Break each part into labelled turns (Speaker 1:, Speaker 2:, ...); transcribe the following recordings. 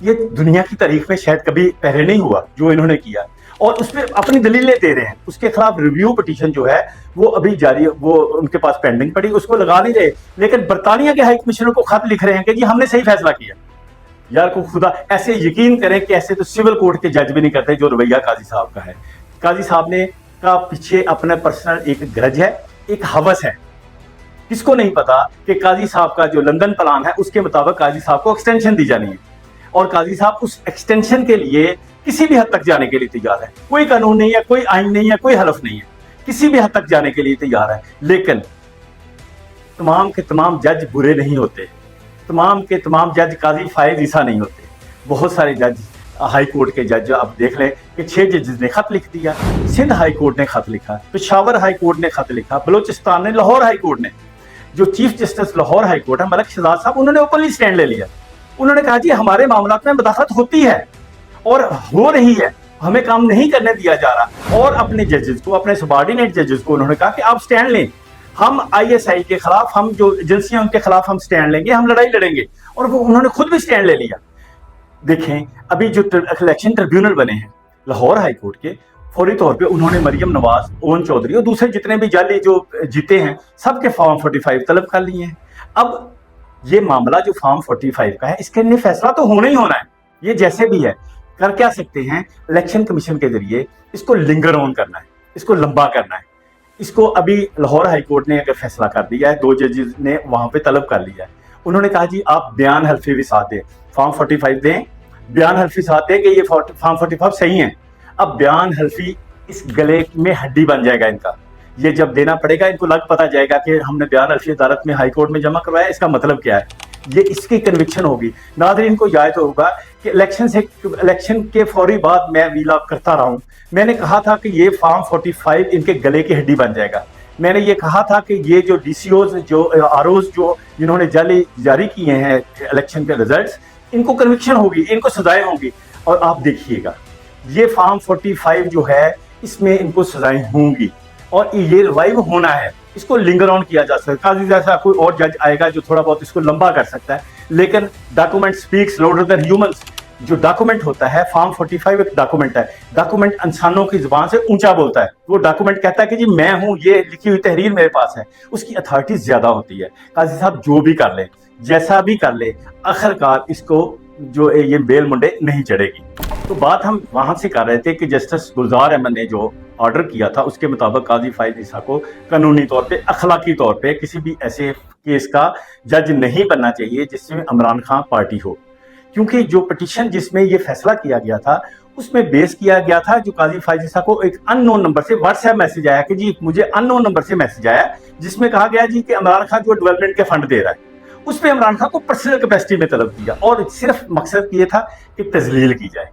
Speaker 1: یہ دنیا کی تاریخ میں شاید کبھی پہلے نہیں ہوا جو انہوں نے کیا، اور اس پہ اپنی دلیلیں دے رہے ہیں. اس کے خلاف ریویو پٹیشن جو ہے وہ ابھی جاری، وہ ان کے پاس پینڈنگ پڑی، اس کو لگا نہیں رہے، لیکن برطانیہ کے ہائی کمشنر کو خط لکھ رہے ہیں کہ جی ہم نے صحیح فیصلہ کیا. یار کو خدا ایسے یقین کریں کہ ایسے تو سول کورٹ کے جج بھی نہیں کرتے جو رویہ قاضی صاحب کا ہے. قاضی صاحب نے کا پیچھے اپنا پرسنل ایک گرج ہے، ایک ہوس ہے. کس کو نہیں پتا کہ قاضی صاحب کا جو لندن پلان ہے اس کے مطابق قاضی صاحب کو ایکسٹینشن دی جانی ہے، اور قاضی صاحب اس ایکسٹینشن کے لیے کسی بھی حد تک جانے کے لیے تیار ہے. کوئی قانون نہیں ہے، کوئی آئین نہیں ہے، کوئی حلف نہیں ہے، کسی بھی حد تک جانے کے لیے تیار ہے. لیکن تمام کے تمام جج برے نہیں ہوتے، تمام کے تمام جج قاضی فائز عیسیٰ نہیں ہوتے. بہت سارے جج، ہائی کورٹ کے جج آپ دیکھ لیں کہ 6 ججز نے خط لکھ دیا، سندھ ہائی کورٹ نے خط لکھا، پشاور ہائی کورٹ نے خط لکھا، بلوچستان نے، لاہور ہائی کورٹ نے. جو chief justice Lahore high court ہے ملک شہزاد صاحب، انہوں نے اوپنلی سٹینڈ لے لیا. انہوں نے کہا جی ہمارے معاملات میں مداخلت ہوتی ہے اور ہو رہی ہے، ہمیں کام نہیں کرنے دیا جا رہا. اور اپنے ججز کو، اپنے سبارڈینیٹ ججز کو انہوں نے کہا کہ آپ سٹینڈ لیں، ہم آئی ایس آئی کے خلاف، ہم جو ایجنسیاں ان کے خلاف ہم سٹینڈ لیں گے، ہم لڑائی لڑیں گے. اور وہ انہوں نے خود بھی سٹینڈ لے لیا. دیکھیں ابھی جو الیکشن ٹریبیونل بنے ہیں لاہور ہائی کورٹ کے، فوری طور پہ انہوں نے مریم نواز، اوون چودھری اور دوسرے جتنے بھی جعلی جو جیتے ہیں سب کے فارم 45 طلب کر لیے ہیں. اب یہ معاملہ جو فارم 45 کا ہے اس کے لیے فیصلہ تو ہونا ہی ہونا ہے. یہ جیسے بھی ہے کر کیا سکتے ہیں، الیکشن کمیشن کے ذریعے اس کو لنگر آن کرنا ہے، اس کو لمبا کرنا ہے. اس کو ابھی لاہور ہائی کورٹ نے اگر فیصلہ کر دیا ہے، 2 ججز نے وہاں پہ طلب کر لیا ہے. انہوں نے کہا جی آپ بیان حلفی بھی ساتھ دیں، فارم 45 دیں، بیان حلفی ساتھ دیں کہ یہ فارم 45 صحیح ہیں. اب بیان حلفی اس گلے میں ہڈی بن جائے گا ان کا. یہ جب دینا پڑے گا ان کو لگ پتا جائے گا کہ ہم نے بیان حلفی عدالت میں ہائی کورٹ میں جمع کروایا، اس کا مطلب کیا ہے. یہ اس کی کنوکشن ہوگی. ناظرین کو یاد ہوگا کہ الیکشن کے فوری بعد میں ویلاگ کرتا رہا ہوں، میں نے کہا تھا کہ یہ فارم 45 ان کے گلے کی ہڈی بن جائے گا. میں نے یہ کہا تھا کہ یہ جو ڈی سی اوز، جو آر اوز جو جنہوں نے جاری کیے ہیں الیکشن کے ریزلٹس، ان کو کنوکشن ہوگی، ان کو سزائیں ہوں گی. اور آپ دیکھیے گا یہ فارم 45 جو ہے اس میں ان کو سزائیں ہوں گی اور یہ ریوائیو ہونا ہے. اس کو لنگر آن کیا جا سکتا ہے. قاضی جیسا کوئی اور جج آئے گا جو تھوڑا بہت اس کو لمبا کر سکتا ہے، لیکن document specs louder than humans. جو ڈاکومنٹ ہوتا ہے فارم 45 ایک ڈاکومنٹ ہے. ڈاکومنٹ انسانوں کی زبان سے اونچا بولتا ہے. وہ ڈاکومنٹ کہتا ہے کہ جی میں ہوں، یہ لکھی ہوئی تحریر میرے پاس ہے. اس کی اتھارٹی زیادہ ہوتی ہے. قاضی صاحب جو بھی کر لے، جیسا بھی کر لے، آخرکار اس کو جو یہ بیل منڈے نہیں چڑھے گی. تو بات ہم وہاں سے کر رہے تھے کہ جسٹس گلزار احمد نے جو آرڈر کیا تھا اس کے مطابق قاضی فائز عیسیٰ کو قانونی طور پہ، اخلاقی طور پہ کسی بھی ایسے کیس کا جج نہیں بننا چاہیے جس میں عمران خان پارٹی ہو. کیونکہ جو پٹیشن جس میں یہ فیصلہ کیا گیا تھا اس میں بیس کیا گیا تھا جو قاضی فائز عیسیٰ کو ایک ان نون نمبر سے واٹس ایپ میسج آیا کہ جی مجھے ان نون نمبر سے میسج آیا جس میں کہا گیا جی کہ عمران خان جو ڈیولپمنٹ کے فنڈ دے رہا ہے اس پہ عمران خان کو پرسنل کیپیسٹی میں طلب کیا، اور صرف مقصد یہ تھا کہ تذلیل کی جائے.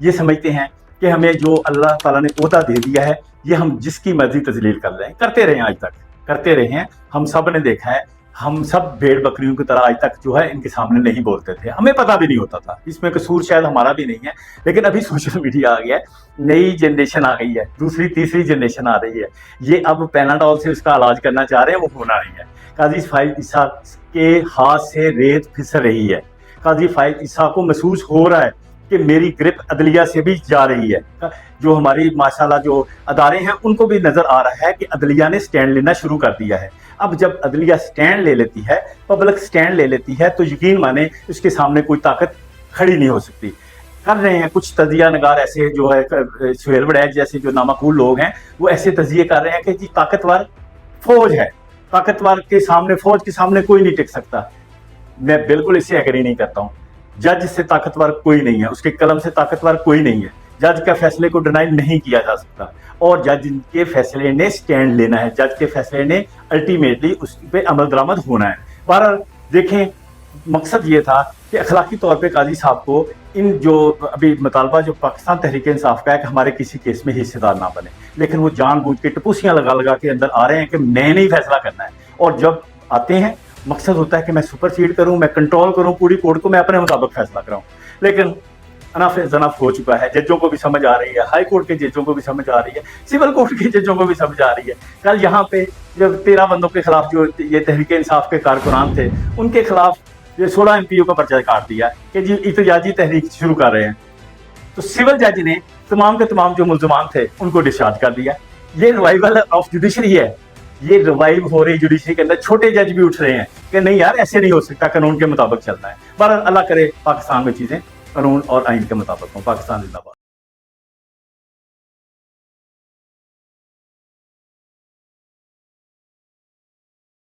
Speaker 1: یہ سمجھتے ہیں کہ ہمیں جو اللہ تعالیٰ نے عہدہ دے دیا ہے یہ ہم جس کی مرضی تذلیل کر رہے ہیں، کرتے رہے ہیں، آج تک کرتے رہے ہیں. ہم سب نے دیکھا ہے، ہم سب بھیڑ بکریوں کی طرح آج تک جو ہے ان کے سامنے نہیں بولتے تھے، ہمیں پتہ بھی نہیں ہوتا تھا. اس میں قصور شاید ہمارا بھی نہیں ہے، لیکن ابھی سوشل میڈیا آ گیا ہے، نئی جنریشن آ گئی ہے، دوسری تیسری جنریشن آ رہی ہے. یہ اب پیناڈول سے اس کا علاج کرنا چاہ رہے ہیں، وہ ہونا نہیں ہے. قاضی فائز عیسیٰ کے ہاتھ سے ریت پھسل رہی ہے. قاضی فائز عیسیٰ کو محسوس ہو رہا ہے کہ میری گرپ عدلیہ سے بھی جا رہی ہے. جو ہماری ماشاءاللہ جو ادارے ہیں ان کو بھی نظر آ رہا ہے کہ عدلیہ نے سٹینڈ لینا شروع کر دیا ہے. اب جب عدلیہ سٹینڈ لے لیتی ہے، پبلک سٹینڈ لے لیتی ہے، تو یقین مانے اس کے سامنے کوئی طاقت کھڑی نہیں ہو سکتی. کر رہے ہیں کچھ تجزیہ نگار ایسے جو ہے سہیل وڑیچ جیسے جو نامعقول لوگ ہیں، وہ ایسے تجزیے کر رہے ہیں کہ جی طاقتور فوج ہے، طاقتور کے سامنے، فوج کے سامنے کوئی نہیں ٹک سکتا. میں بالکل اس سے ایگری نہیں کرتا ہوں. جج سے طاقتور کوئی نہیں ہے، اس کے قلم سے طاقتور کوئی نہیں ہے. جج کے فیصلے کو ڈینائی نہیں کیا جا سکتا، اور جج کے فیصلے نے سٹینڈ لینا ہے، جج کے فیصلے نے الٹیمیٹلی اس پہ عمل درآمد ہونا ہے. بہرحال دیکھیں مقصد یہ تھا کہ اخلاقی طور پہ قاضی صاحب کو ان جو ابھی مطالبہ جو پاکستان تحریک انصاف کا ہے کہ ہمارے کسی کیس میں حصے دار نہ بنے، لیکن وہ جان بوجھ کے ٹپوسیاں لگا لگا کے اندر آ رہے ہیں کہ میں نے ہی فیصلہ کرنا ہے. اور جب آتے ہیں مقصد ہوتا ہے کہ میں سپر سیڈ کروں، میں کنٹرول کروں پوری کورٹ کو، میں اپنے مطابق فیصلہ کراؤں. لیکن اناف زنف ہو چکا ہے. ججوں کو بھی سمجھ آ رہی ہے، ہائی کورٹ کے ججوں کو بھی سمجھ آ رہی ہے، سول کورٹ کے ججوں کو بھی سمجھ آ رہی ہے. کل یہاں پہ جب 13 بندوں کے خلاف جو یہ تحریک انصاف کے کارکنان تھے ان کے خلاف یہ 16 MP کا پرچہ کاٹ دیا کہ جی احتجاجی تحریک شروع کر رہے ہیں. تو سول جج نے تمام کے تمام جو ملزمان تھے ان کو ڈسچارج کر دیا. یہ ریوائول آف جوڈیشری ہے. یہ ریوائو ہو رہی جوڈیشری کے اندر. چھوٹے جج بھی اٹھ رہے ہیں کہ نہیں یار ایسے نہیں ہو سکتا, قانون کے مطابق چلنا ہے. بہرحال اللہ کرے پاکستان میں چیزیں قانون اور آئین کے مطابق ہوں. پاکستان زندہ باد.